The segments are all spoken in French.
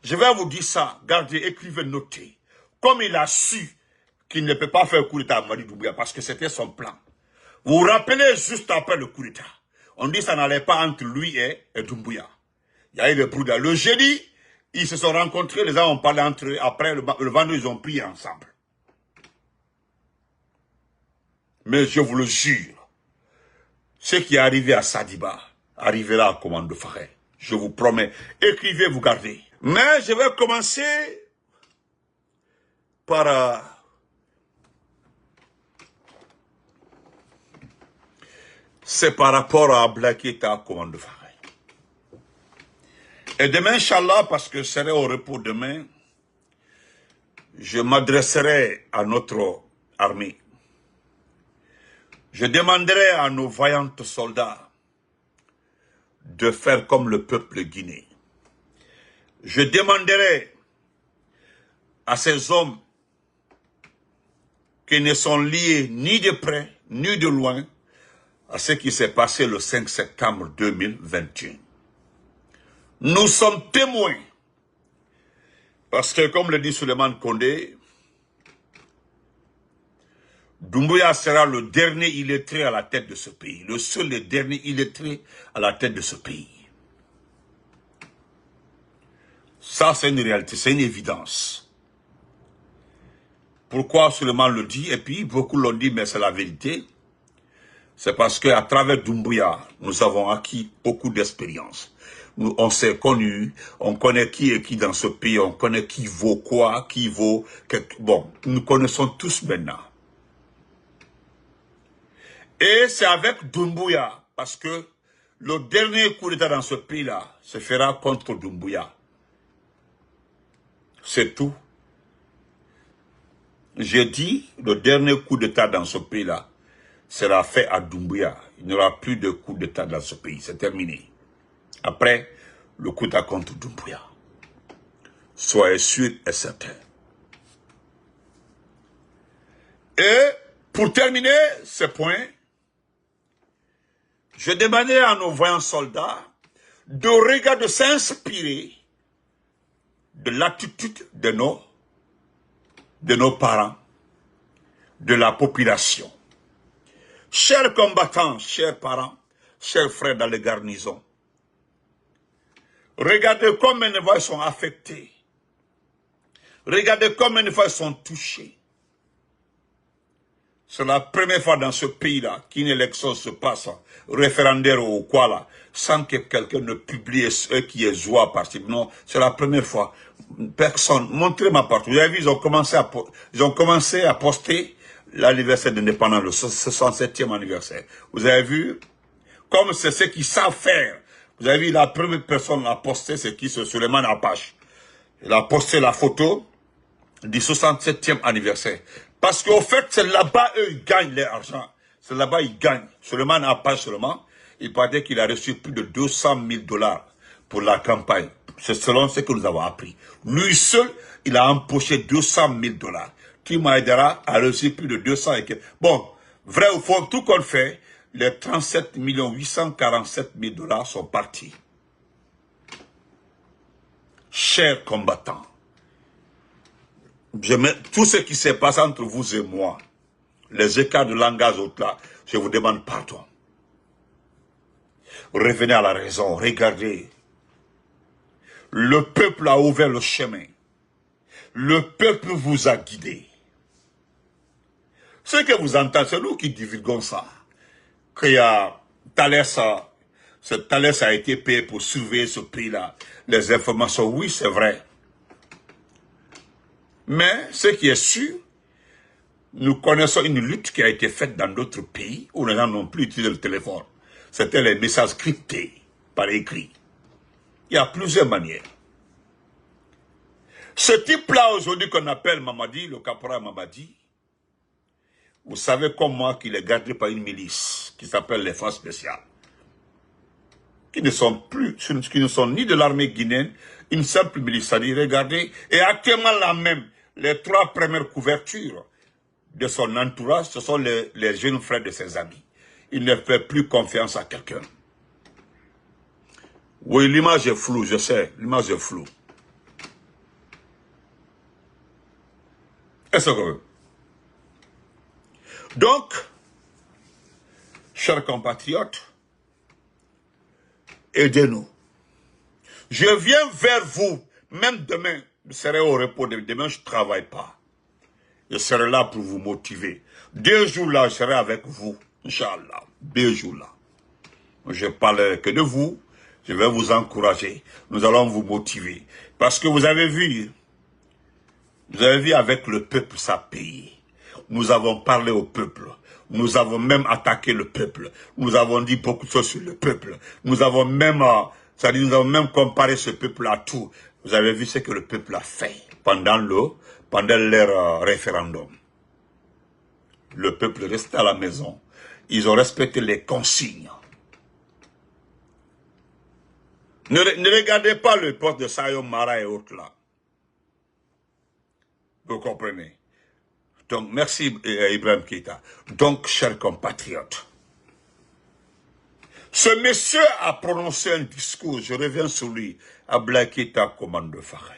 Je vais vous dire ça, gardez, écrivez, notez. Comme il a su qu'il ne peut pas faire coup d'État à Mamadi Doumbouya parce que c'était son plan. Vous vous rappelez juste après le coup d'État. On dit que ça n'allait pas entre lui et Doumbouya. Il y a eu le brouillard. Le jeudi, ils se sont rencontrés, les gens ont parlé entre eux. Après, le vendredi, ils ont prié ensemble. Mais je vous le jure, ce qui est arrivé à Sadiba arrivera à Komando Faré. Je vous promets. Écrivez, vous gardez. Mais je vais commencer par... c'est par rapport à Blakita à Komando Faré. Et demain, Inch'Allah, parce que je serai au repos demain, je m'adresserai à notre armée. Je demanderai à nos vaillants soldats de faire comme le peuple guinéen. Je demanderai à ces hommes qui ne sont liés ni de près ni de loin à ce qui s'est passé le 5 septembre 2021. Nous sommes témoins, parce que comme le dit Souleymane Kondé, Doumbouya sera le dernier illettré à la tête de ce pays, le seul et dernier illettré à la tête de ce pays. Ça, c'est une réalité, c'est une évidence. Pourquoi Souleymane le dit, et puis beaucoup l'ont dit, mais c'est la vérité. C'est parce qu'à travers Doumbouya, nous avons acquis beaucoup d'expérience. On s'est connus, on connaît qui est qui dans ce pays, on connaît qui vaut quoi, qui vaut... Bon, nous connaissons tous maintenant. Et c'est avec Doumbouya, parce que le dernier coup d'État dans ce pays-là se fera contre Doumbouya. C'est tout. J'ai dit, le dernier coup d'État dans ce pays-là sera fait à Doumbouya. Il n'y aura plus de coup d'État dans ce pays. C'est terminé. Après, le coup d'État contre Doumbouya. Soyez sûrs et certains. Et pour terminer ce point, je demandais à nos voyants soldats de regarder, de s'inspirer de l'attitude de nos parents, de la population. Chers combattants, chers parents, chers frères dans les garnisons, regardez combien de fois ils sont affectés. Regardez combien de fois ils sont touchés. C'est la première fois dans ce pays-là qu'une élection se passe, référendaire ou quoi là, sans que quelqu'un ne publie ce qui est joie parti. Non, c'est la première fois. Personne, montrez-moi partout. Vous avez vu, ils ont commencé à poster l'anniversaire d'indépendance, le 67e anniversaire. Vous avez vu, comme c'est ce qu'ils savent faire. Vous avez vu, la première personne à poster, c'est qui? C'est Souleymane Apache. Il a posté la photo du 67e anniversaire. Parce qu'au fait, c'est là-bas, eux, ils gagnent leur argent. C'est là-bas, ils gagnent. Souleymane Apache seulement, il paraît qu'il a reçu plus de 200 000 $ pour la campagne. C'est selon ce que nous avons appris. Lui seul, il a empoché 200 000 $. Tima Aidara a reçu plus de 200 et quelques. Bon, vrai ou faux, tout qu'on fait, les 37 847 000 $ sont partis. Chers combattants, tout ce qui s'est passé entre vous et moi, les écarts de langage au-delà, je vous demande pardon. Revenez à la raison, regardez. Le peuple a ouvert le chemin. Le peuple vous a guidé. Ce que vous entendez, c'est nous qui divulguons ça. Qu'il y a Thalès, Thalès a été payé pour surveiller ce pays-là. Les informations, oui, c'est vrai. Mais ce qui est sûr, nous connaissons une lutte qui a été faite dans d'autres pays où les gens n'ont plus utilisé le téléphone. C'était les messages cryptés par écrit. Il y a plusieurs manières. Ce type-là aujourd'hui qu'on appelle Mamadi, le caporal Mamadi, vous savez comme moi qu'il est gardé par une milice qui s'appelle les forces spéciales. Qui ne sont ni de l'armée guinéenne, une simple milice. C'est-à-dire, regardez, et actuellement là même, les 3 premières couvertures de son entourage, ce sont les jeunes frères de ses amis. Il ne fait plus confiance à quelqu'un. Oui, l'image est floue, je sais, l'image est floue. Est-ce que... Donc, chers compatriotes, aidez-nous. Je viens vers vous, même demain, je serai au repos, demain je ne travaille pas. Je serai là pour vous motiver. 2 jours là, je serai avec vous, Inch'Allah. 2 jours là. Je ne parlerai que de vous, je vais vous encourager, nous allons vous motiver. Parce que vous avez vu avec le peuple ça paye. Nous avons parlé au peuple. Nous avons même attaqué le peuple. Nous avons dit beaucoup de choses sur le peuple. Nous avons même, nous avons même comparé ce peuple à tout. Vous avez vu ce que le peuple a fait pendant leur référendum. Le peuple restait à la maison. Ils ont respecté les consignes. Ne regardez pas le poste de Sayo Mara et autres là. Vous comprenez? Donc, merci Ibrahim Keïta. Donc, chers compatriotes, ce monsieur a prononcé un discours, je reviens sur lui, Abdoulaye Keïta Commando Faré.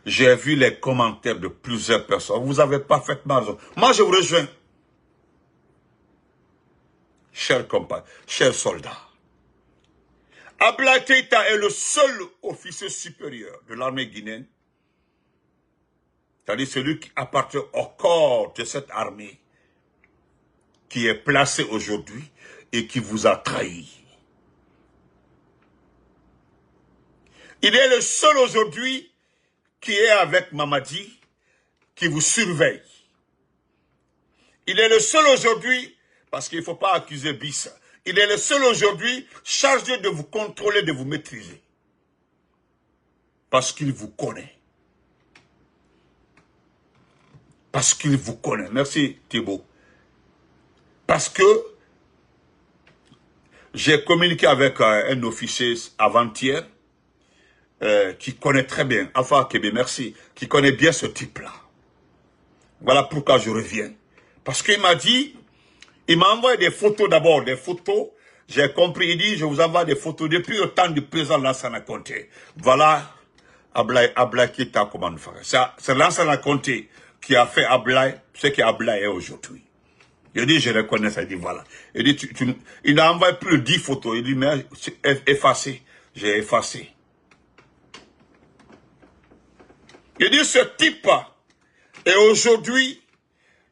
J'ai vu les commentaires de plusieurs personnes. Vous avez parfaitement raison. Moi, je vous rejoins. Chers compatriotes, chers soldats. Abdoulaye Keïta est le seul officier supérieur de l'armée guinéenne, c'est-à-dire celui qui appartient au corps de cette armée qui est placé aujourd'hui et qui vous a trahi. Il est le seul aujourd'hui qui est avec Mamadi, qui vous surveille. Il est le seul aujourd'hui, parce qu'il ne faut pas accuser Bis, il est le seul aujourd'hui chargé de vous contrôler, de vous maîtriser. Parce qu'il vous connaît. Parce qu'il vous connaît. Merci Thibault. Parce que j'ai communiqué avec un officier avant-hier qui connaît très bien, Alpha Kébé, merci, qui connaît bien ce type-là. Voilà pourquoi je reviens. Parce qu'il m'a dit, il m'a envoyé des photos d'abord, des photos. J'ai compris, il dit, je vous envoie des photos depuis le temps du président Lansana Conté. Voilà, Abdoulaye Keïta Commando Faré. C'est Lansana Conté qui a fait Abdoulaye, ce qu'Abdoulaye est aujourd'hui. Il dit, je reconnais ça, il dit, voilà. Il dit, il a envoyé plus de 10 photos. Il dit, mais effacé. J'ai effacé. Il dit, ce type est aujourd'hui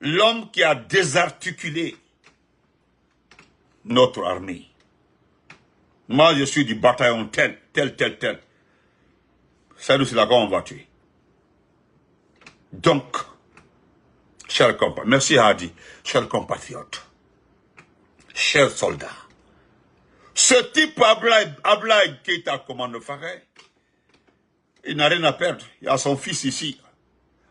l'homme qui a désarticulé notre armée. Moi, je suis du bataillon tel. C'est là qu'on va tuer. Donc, chers compatriotes, merci Hadi, chers compatriotes, chers soldats, ce type Abdoulaye Keïta Commando Faré, il n'a rien à perdre. Il a son fils ici.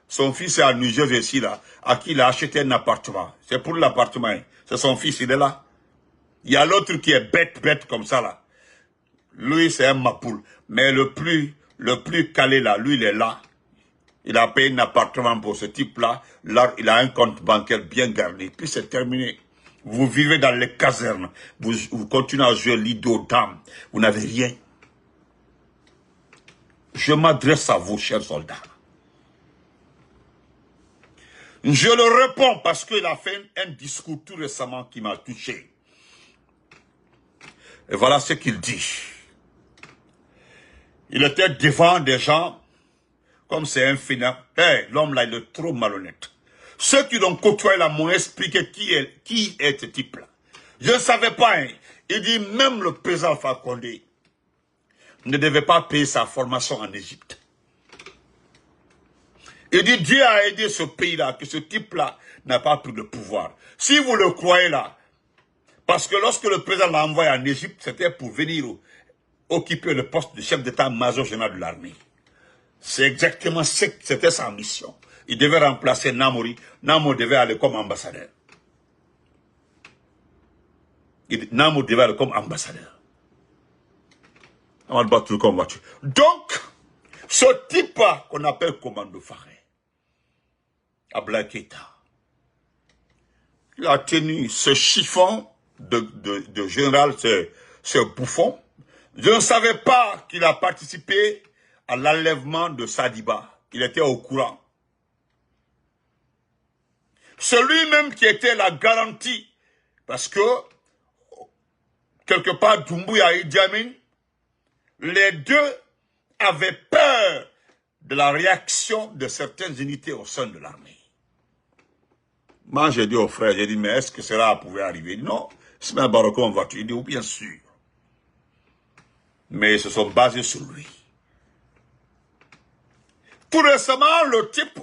Son fils est à New Jersey ici, là, à qui il a acheté un appartement. C'est pour l'appartement. C'est son fils, il est là. Il y a l'autre qui est bête comme ça, là. Lui, c'est un mapoule. Mais le plus calé, là, lui, il est là. Il a payé un appartement pour ce type-là. Là, il a un compte bancaire bien garni. Puis c'est terminé. Vous vivez dans les casernes. Vous continuez à jouer l'ido-dame. Vous n'avez rien. Je m'adresse à vous, chers soldats. Je le réponds parce qu'il a fait un discours tout récemment qui m'a touché. Et voilà ce qu'il dit. Il était devant des gens, comme c'est un finard. Hey, l'homme là, il est trop malhonnête. Ceux qui l'ont côtoyé là m'ont expliqué qui est ce type-là. Je ne savais pas. Hein. Il dit même le président Alpha Condé ne devait pas payer sa formation en Égypte. Il dit Dieu a aidé ce pays-là, que ce type-là n'a pas pris de pouvoir. Si vous le croyez là, parce que lorsque le président l'a envoyé en Égypte, c'était pour venir occuper le poste de chef d'état-major général de l'armée. C'est exactement c'était sa mission. Il devait remplacer Namori. Namo devait aller comme ambassadeur. Namo devait aller comme ambassadeur. Donc, ce type qu'on appelle Commando Faré, Abdoulaye Keïta, il a tenu ce chiffon de général, ce bouffon. Je ne savais pas qu'il a participé à l'enlèvement de Sadiba. il était au courant. Celui-même qui était la garantie, parce que, quelque part, Doumbouya et Idi Amin, les deux avaient peur de la réaction de certaines unités au sein de l'armée. Moi, j'ai dit au frère, j'ai dit, mais est-ce que cela pouvait arriver? Il dit, non, Ismaël Baroko en voiture. Il dit, oui, bien sûr. Mais ils se sont basés sur lui. Tout récemment, le type,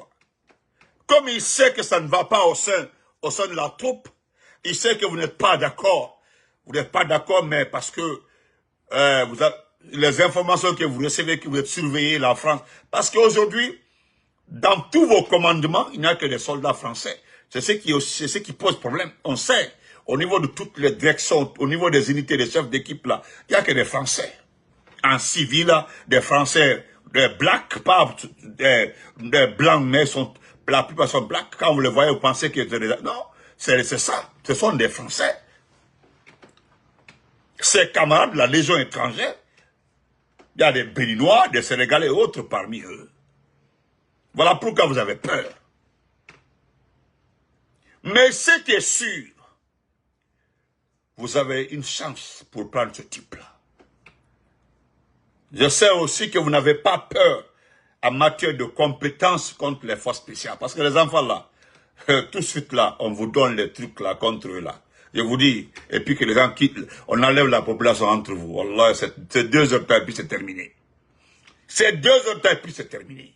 comme il sait que ça ne va pas au sein de la troupe, il sait que vous n'êtes pas d'accord. Vous n'êtes pas d'accord, mais parce que les informations que vous recevez, que vous êtes surveillés, la France. Parce qu'aujourd'hui, dans tous vos commandements, il n'y a que des soldats français. C'est ce qui pose problème. On sait, au niveau de toutes les directions, au niveau des unités, des chefs d'équipe, là, il n'y a que des Français. En civil, là, des Français, des blacks, pas des blancs, mais la plupart sont blacks. Quand vous les voyez, vous pensez qu'ils étaient des... Non, c'est ça. Ce sont des Français. Ses camarades, la Légion étrangère, il y a des Béninois, des Sénégalais et autres parmi eux. Voilà pourquoi vous avez peur. Mais ce qui est sûr, vous avez une chance pour prendre ce type-là. Je sais aussi que vous n'avez pas peur en matière de compétences contre les forces spéciales. Parce que les enfants là, tout de suite là, on vous donne les trucs là contre eux là. Je vous dis, et puis que les gens quittent, on enlève la population entre vous. Wallah, c'est 2 heures de temps et puis c'est terminé. C'est 2 heures de temps et puis c'est terminé.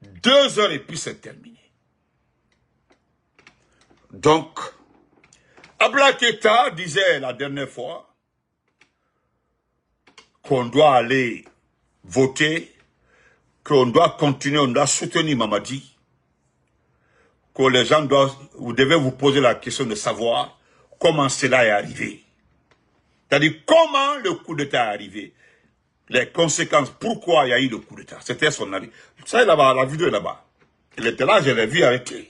2 heures et puis c'est terminé. Donc, Abdoulaye Keïta disait la dernière fois qu'on doit aller voter, qu'on doit continuer, on doit soutenir Mamadi, que les gens doivent, vous devez vous poser la question de savoir comment cela est arrivé. C'est-à-dire comment le coup d'État est arrivé, les conséquences, pourquoi il y a eu le coup d'État. C'était son avis. Ça, là-bas, la vidéo est là-bas. Il était là, je l'ai vu avec lui.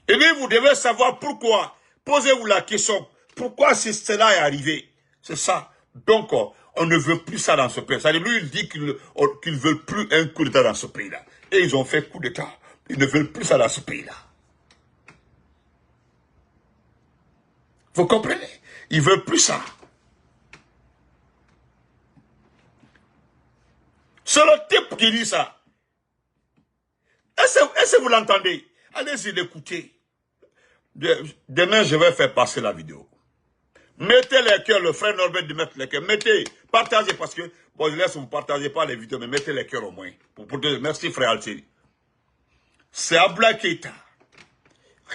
Et bien, vous devez savoir pourquoi. Posez-vous la question, pourquoi cela est arrivé? C'est ça. Donc, on ne veut plus ça dans ce pays. C'est-à-dire, lui, il dit qu'ils ne veulent plus un coup d'État dans ce pays-là. Et ils ont fait coup d'État. Ils ne veulent plus ça dans ce pays-là. Vous comprenez? Ils ne veulent plus ça. C'est le type qui dit ça. Est-ce que vous l'entendez? Allez-y l'écouter. Demain, je vais faire passer la vidéo. Mettez les cœurs, le frère Norbert de mettre les cœurs. Mettez, partagez parce que, bon, je laisse vous partagez pas les vidéos, mais mettez les cœurs au moins. Merci frère Altieri. C'est Abdoulaye Keïta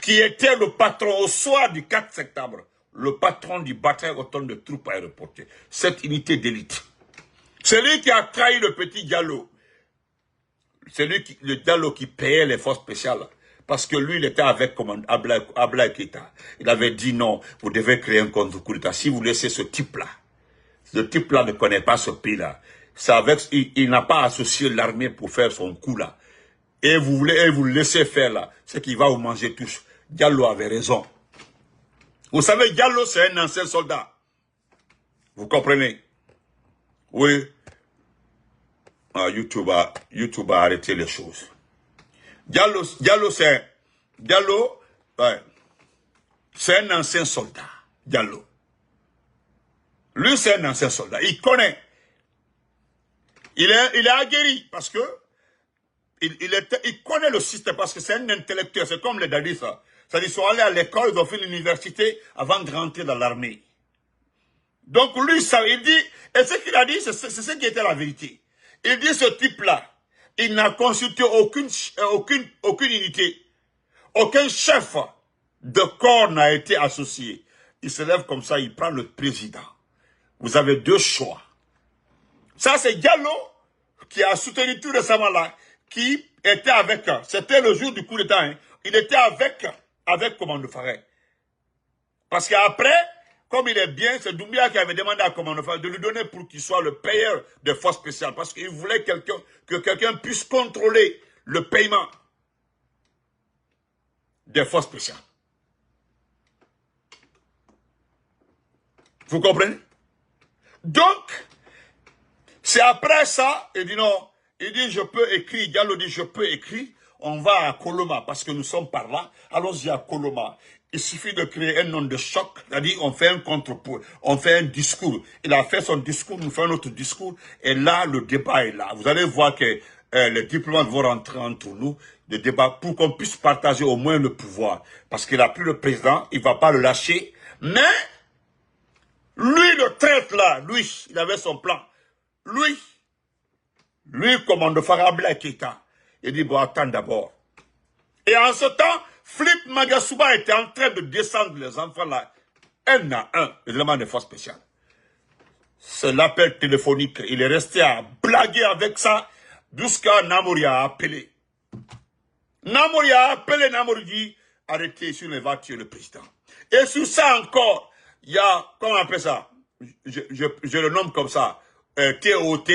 qui était le patron au soir du 4 septembre, le patron du bataillon autonome de troupes aéroportées, cette unité d'élite. C'est lui qui a trahi le petit Diallo. C'est lui le Diallo qui payait les forces spéciales. Parce que lui, il était avec Abdoulaye Keïta. Il avait dit non, vous devez créer un contre-coup d'État. Si vous laissez ce type-là ne connaît pas ce pays-là. Il n'a pas associé l'armée pour faire son coup-là. Et vous le laissez faire là, c'est qu'il va vous manger tous. Diallo avait raison. Vous savez, Diallo, c'est un ancien soldat. Vous comprenez? Oui. Ah, YouTube a arrêté les choses. Diallo, c'est un ancien soldat. Diallo. Lui, c'est un ancien soldat. Il connaît. Il est aguerri parce que il connaît le système parce que c'est un intellectuel. C'est comme les dadis, ça. C'est-à-dire, ils sont allés à l'école, ils ont fait l'université avant de rentrer dans l'armée. Donc, lui, ça, il dit, et ce qu'il a dit, c'est ce qui était la vérité. Il dit, ce type-là, il n'a consulté aucune unité. Aucun chef de corps n'a été associé. Il se lève comme ça, il prend le président. Vous avez 2 choix. Ça, c'est Diallo qui a soutenu tout récemment là, qui était avec, c'était le jour du coup d'État, hein, il était avec Commando Faré. Parce qu'après, comme il est bien, c'est Doumbouya qui avait demandé à Commando Faré de lui donner pour qu'il soit le payeur des forces spéciales. Parce qu'il voulait que quelqu'un puisse contrôler le paiement des forces spéciales. Vous comprenez? Donc, C'est après ça, il dit non, il dit je peux écrire, Diallo dit je peux écrire, on va à Koloma parce que nous sommes par là, allons-y à Koloma. Il suffit de créer un nom de choc, c'est-à-dire on fait un contre-point, on fait un discours. Il a fait son discours, nous faisons notre discours, et là le débat est là. Vous allez voir que les diplomates vont rentrer entre nous, le débat, pour qu'on puisse partager au moins le pouvoir. Parce qu'il n'a plus le président, il ne va pas le lâcher, mais lui le traite là, lui, il avait son plan. Lui commande Farabla Keita. Il dit, bon, attends d'abord. Et en ce temps, Philippe Magasuba était en train de descendre les enfants là, un à un, les éléments de force spéciale. C'est l'appel téléphonique. Il est resté à blaguer avec ça, jusqu'à Namori a appelé. Namori a appelé, Namori dit, arrêtez sur les voitures le président. Et sur ça encore, il y a, comment on appelle ça? Je le nomme comme ça, TOT.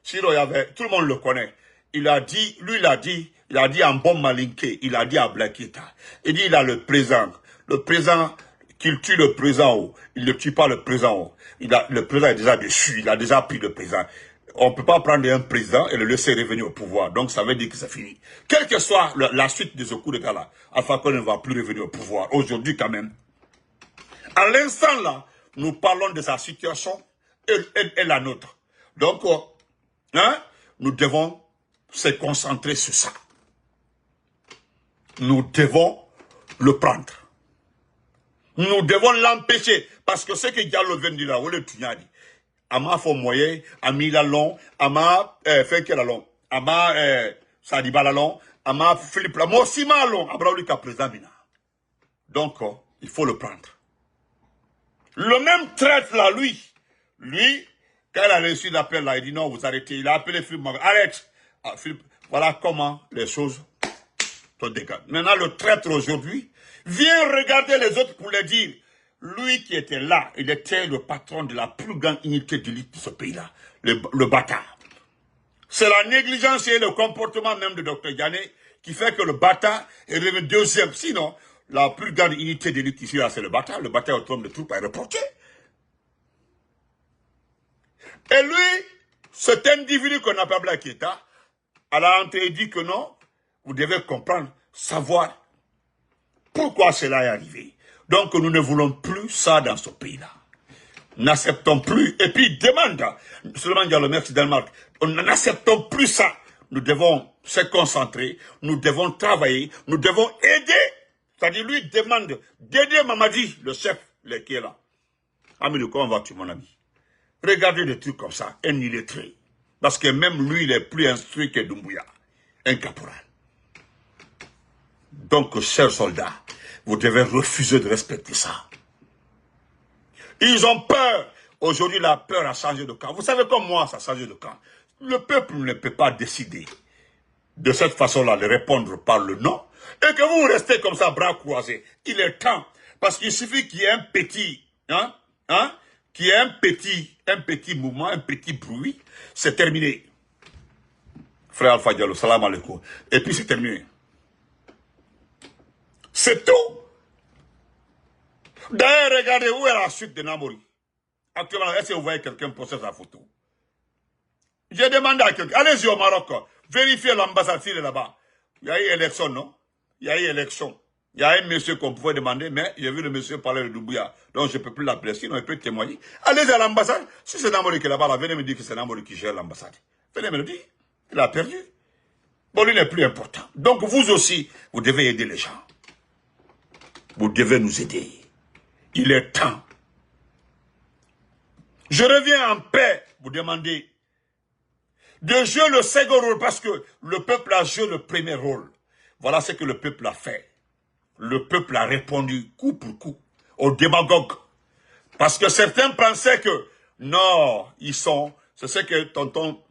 Sinon, il y avait, tout le monde le connaît. Il a dit, lui, il a dit en bon malinqué, il a dit à Blakita. Il dit, il a le présent. Le présent, qu'il tue le présent, il ne tue pas le présent. Le président est déjà déchu, il a déjà pris le présent. On ne peut pas prendre un président et le laisser revenir au pouvoir. Donc, ça veut dire que c'est fini. Quelle que soit la suite de ce coup d'état-là, Alpha Condé ne va plus revenir au pouvoir. Aujourd'hui, quand même. À l'instant là, nous parlons de sa situation et la nôtre. Donc, nous devons se concentrer sur ça. Nous devons le prendre. Nous devons l'empêcher. Parce que ce que Diallo vient de dire là, où le tunya dit, Ama Fomoye, Ami Lalong, Ama Fenke Lalong, Ama Sadiba Lalong, Ama Philippe Lalong, aussi Malong, Abraoulika président Mina. Donc, il faut le prendre. Le même traite là, lui, quand il a reçu l'appel là, il dit non, vous arrêtez. Il a appelé Philippe Maga. Arrête. Ah, Philippe, voilà comment les choses se dégagent. Maintenant, le traître aujourd'hui vient regarder les autres pour les dire, lui qui était là, il était le patron de la plus grande unité d'élite de ce pays-là, le bâtard. C'est la négligence et le comportement même de Dr Diané qui fait que le bâtard est devenu deuxième. Sinon, la plus grande unité d'élite ici, c'est le bâtard. Le bâtard autonome de troupes aéroportées. Et lui, cet individu qu'on appelle Blakita, à la rentrée, il dit que non, vous devez comprendre, savoir pourquoi cela est arrivé. Donc nous ne voulons plus ça dans ce pays-là. N'acceptons plus. Et puis il demande, seulement dire le merci Danemark, n'acceptons plus ça. Nous devons se concentrer, nous devons travailler, nous devons aider. C'est-à-dire lui demande d'aider Mamadi, le chef, qui est là. Ami, comment vas-tu mon ami? Regardez des trucs comme ça, un illettré. Parce que même lui, il est plus instruit que Doumbouya, un caporal. Donc, chers soldats, vous devez refuser de respecter ça. Ils ont peur. Aujourd'hui, la peur a changé de camp. Vous savez comme moi, ça a changé de camp. Le peuple ne peut pas décider de cette façon-là, de répondre par le non, et que vous restez comme ça, bras croisés. Il est temps. Parce qu'il suffit qu'il y ait un petit, qu'il y ait un petit mouvement, un petit bruit, c'est terminé. Frère Alpha Diallo, salam alaikum. Et puis c'est terminé. C'est tout. D'ailleurs, regardez où est la suite de Namori. Actuellement, est-ce que vous voyez quelqu'un poster sa photo? J'ai demandé à quelqu'un, allez-y au Maroc, vérifiez l'ambassade s'il est là-bas. Il y a eu élection, non? Il y a eu élection. Il y a un monsieur qu'on pouvait demander, mais j'ai vu le monsieur parler de Doumbouya. Donc je ne peux plus l'appeler, sinon il peut témoigner. Allez à l'ambassade. Si c'est Namori qui est là-bas, venez me dire que c'est Namori qui gère l'ambassade. Venez me le dire. Il a perdu. Bon, lui n'est plus important. Donc vous aussi, vous devez aider les gens. Vous devez nous aider. Il est temps. Je reviens en paix, vous demandez, de jouer le second rôle, parce que le peuple a joué le premier rôle. Voilà ce que le peuple a fait. Le peuple a répondu coup pour coup aux démagogues. Parce que certains pensaient que, non, ils sont, c'est ce que tonton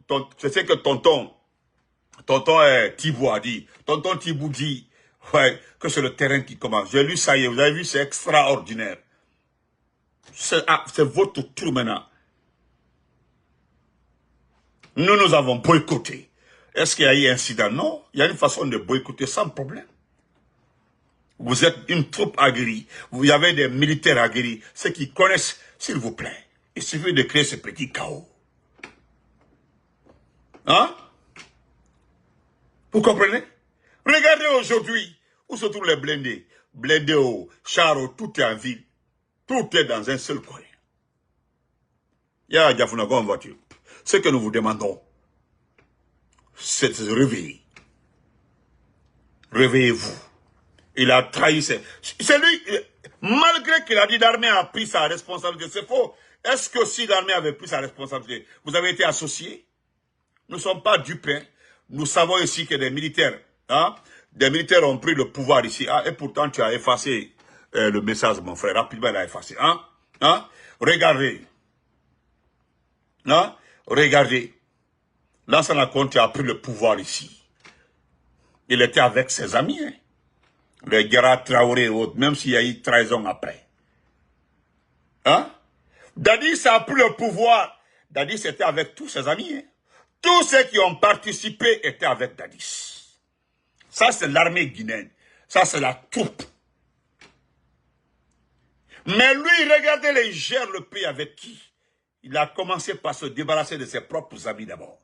Thibou a dit. Tonton Thibou dit, ouais, que c'est le terrain qui commence. J'ai lu ça hier, vous avez vu, c'est extraordinaire. C'est votre tour maintenant. Nous avons boycotté. Est-ce qu'il y a eu un incident? Non, il y a une façon de boycotter sans problème. Vous êtes une troupe aguerrie, vous avez des militaires aguerris, ceux qui connaissent, s'il vous plaît. Il suffit de créer ce petit chaos. Hein? Vous comprenez? Regardez aujourd'hui, où se trouvent les blindés? Blindés au chars, tout est en ville. Tout est dans un seul coin. Il y a Diafunago en voiture. Ce que nous vous demandons, c'est de se réveiller. Réveillez-vous. Il a trahi. C'est lui, malgré qu'il a dit l'armée a pris sa responsabilité, c'est faux. Est-ce que si l'armée avait pris sa responsabilité, vous avez été associés? Nous ne sommes pas dupes. Hein. Nous savons ici que des militaires ont pris le pouvoir ici. Ah, et pourtant, tu as effacé le message, mon frère. Rapidement, il a effacé. Regardez. Regardez. Lansana Conté a pris le pouvoir ici. Il était avec ses amis. Hein. Les Guerra Traoré et autres, même s'il y a eu 13 ans après. Dadis a pris le pouvoir. Dadis était avec tous ses amis. Hein. Tous ceux qui ont participé étaient avec Dadis. Ça, c'est l'armée guinéenne. Ça, c'est la troupe. Mais lui, regardez, il gère le pays avec qui? Il a commencé par se débarrasser de ses propres amis d'abord.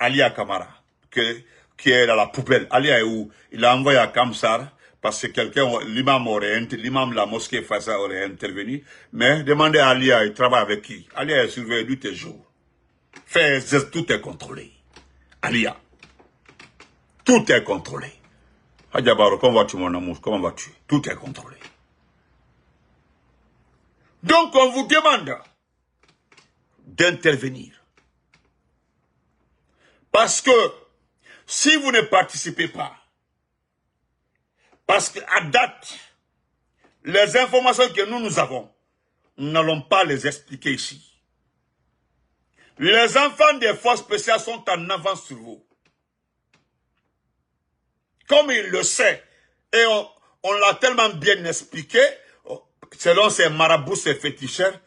Alia Kamara, qui est dans la poubelle. Alia est où? Il a envoyé à Kamsar, parce que l'imam de la mosquée Fassa aurait intervenu. Mais demandez à Alia, il travaille avec qui? Alia est surveillé nuit et jour. Tout est contrôlé. Alia. Tout est contrôlé. Hadjabaro, comment vas-tu mon amour? Comment vas-tu? Tout est contrôlé. Donc on vous demande d'intervenir. Parce que si vous ne participez pas, parce qu'à date, les informations que nous avons, nous n'allons pas les expliquer ici. Les enfants des forces spéciales sont en avance sur vous. Comme il le sait, et on l'a tellement bien expliqué, selon ses marabouts, ses féticheurs,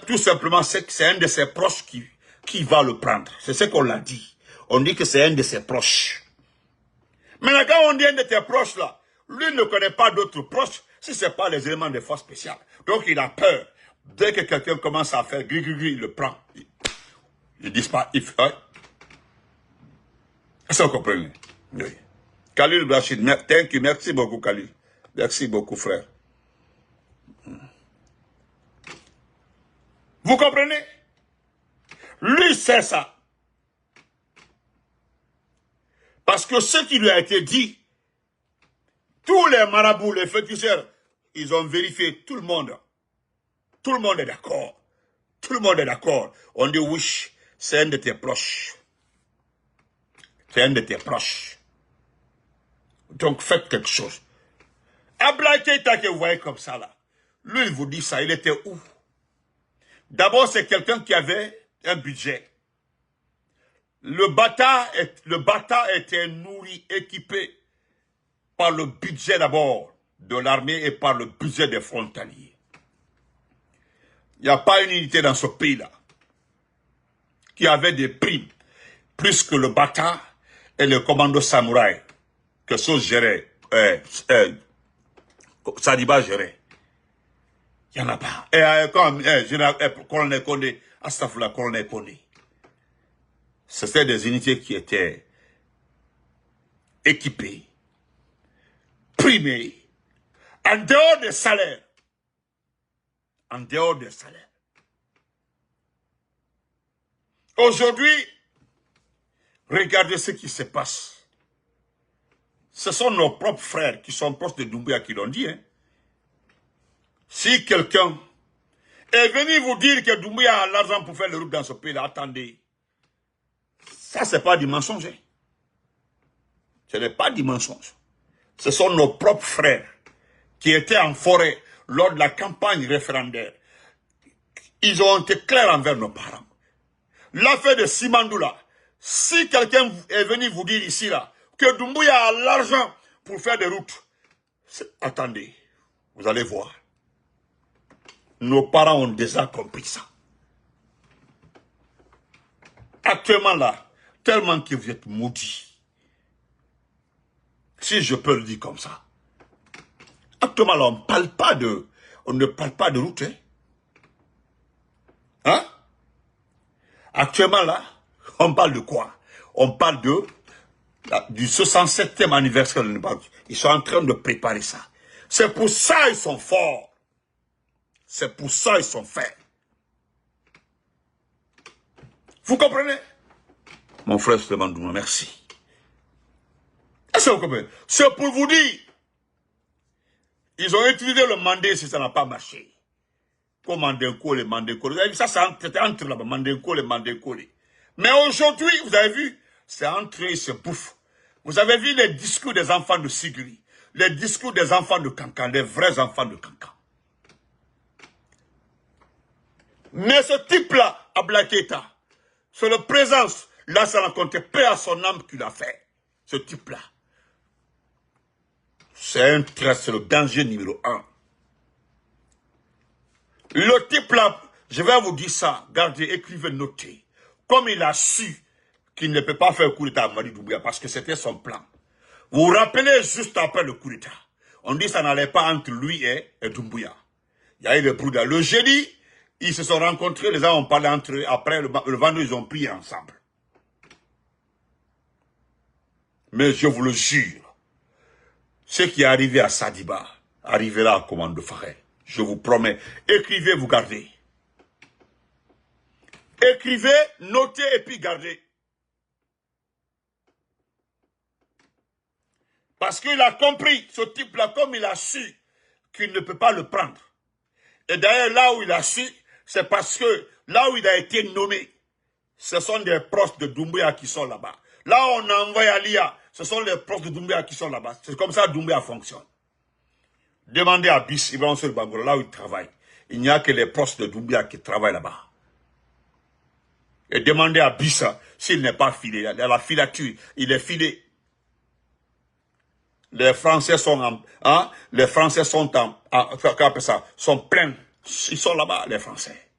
tout simplement c'est un de ses proches qui va le prendre. C'est ce qu'on l'a dit. On dit que c'est un de ses proches. Maintenant, quand on dit un de tes proches là, lui ne connaît pas d'autres proches si ce n'est pas les éléments des forces spéciales. Donc il a peur. Dès que quelqu'un commence à faire gris, il le prend. Il disparaît. Est-ce que vous comprenez? Oui. Khalil Rachid, merci beaucoup Khalil. Merci beaucoup frère. Vous comprenez? Lui sait ça. Parce que ce qui lui a été dit, tous les marabouts, les féticheurs, ils ont vérifié tout le monde. Tout le monde est d'accord. Tout le monde est d'accord. On dit oui, c'est un de tes proches. C'est un de tes proches. Donc faites quelque chose. Ablaye Keïta que vous voyez comme ça là. Lui, il vous dit ça. Il était où? D'abord, c'est quelqu'un qui avait un budget. Le bâtard était nourri, équipé par le budget d'abord de l'armée et par le budget des frontaliers. Il n'y a pas une unité dans ce pays-là qui avait des primes plus que le bâtard et le commando samouraï que Sos gérait, Sadiba gérait. Il n'y en a pas. Et comme colonel Kondé, Astafula colonel Kondé. C'était des unités qui étaient équipées, primées, en dehors des salaires. En dehors des salaires. Aujourd'hui, regardez ce qui se passe. Ce sont nos propres frères qui sont proches de Doumbouya qui l'ont dit. Hein. Si quelqu'un est venu vous dire que Doumbouya a l'argent pour faire les routes dans ce pays-là, attendez. Ça, ce n'est pas du mensonge. Hein. Ce n'est pas du mensonge. Ce sont nos propres frères qui étaient en forêt lors de la campagne référendaire. Ils ont été clairs envers nos parents. L'affaire de Simandoula, si quelqu'un est venu vous dire ici là, que Doumbouya a l'argent pour faire des routes, attendez, vous allez voir. Nos parents ont déjà compris ça. Actuellement là, tellement que vous êtes maudits. Si je peux le dire comme ça. Actuellement là, on ne parle pas de route. Hein? Actuellement là, On parle de quoi? On parle du 67e anniversaire de l'indépendance. Ils sont en train de préparer ça. C'est pour ça ils sont forts. C'est pour ça ils sont faits. Vous comprenez? Mon frère Suleiman Douma, merci. Est-ce que vous comprenez? C'est pour vous dire, ils ont utilisé le mandé si ça n'a pas marché. Comme Mandinko, les Mandinko. Ça, c'était entre là-bas, Mandinko, les Mandinko. Mais aujourd'hui, vous avez vu, c'est entre eux, ils se bouffent. Vous avez vu les discours des enfants de Siguri, les discours des enfants de Kankan, les vrais enfants de Kankan. Mais ce type-là, Ablaketa, c'est le présence, là, ça n'a compté paix à son âme qu'il a fait. Ce type-là. C'est un trait, c'est le danger numéro 1. Le type-là, je vais vous dire ça, gardez, écrivez, notez. Comme il a su qu'il ne peut pas faire le coup d'État à Mamadi Doumbouya parce que c'était son plan. Vous vous rappelez juste après le coup d'État. On dit que ça n'allait pas entre lui et Doumbouya. Il y a eu le brouillard. Le jeudi, ils se sont rencontrés, les gens ont parlé entre eux. Après, le vendredi, ils ont prié ensemble. Mais je vous le jure, ce qui est arrivé à Sadiba arrivera à Commando Faré. Je vous promets. Écrivez, vous gardez. Écrivez, notez et puis gardez. Parce qu'il a compris, ce type-là, comme il a su qu'il ne peut pas le prendre. Et d'ailleurs, là où il a su, c'est parce que là où il a été nommé, ce sont des proches de Doumbouya qui sont là-bas. Là où on a envoyé Alia, ce sont les proches de Doumbouya qui sont là-bas. C'est comme ça que Doumbouya fonctionne. Demandez à Bis, Ibrahim Seul Bangoura, là où il travaille. Il n'y a que les proches de Doumbouya qui travaillent là-bas. Et demandez à Bissa s'il n'est pas filé. Dans la filature, il est filé. Les Français sont les Français sont sont pleins. Ils sont là-bas, les Français.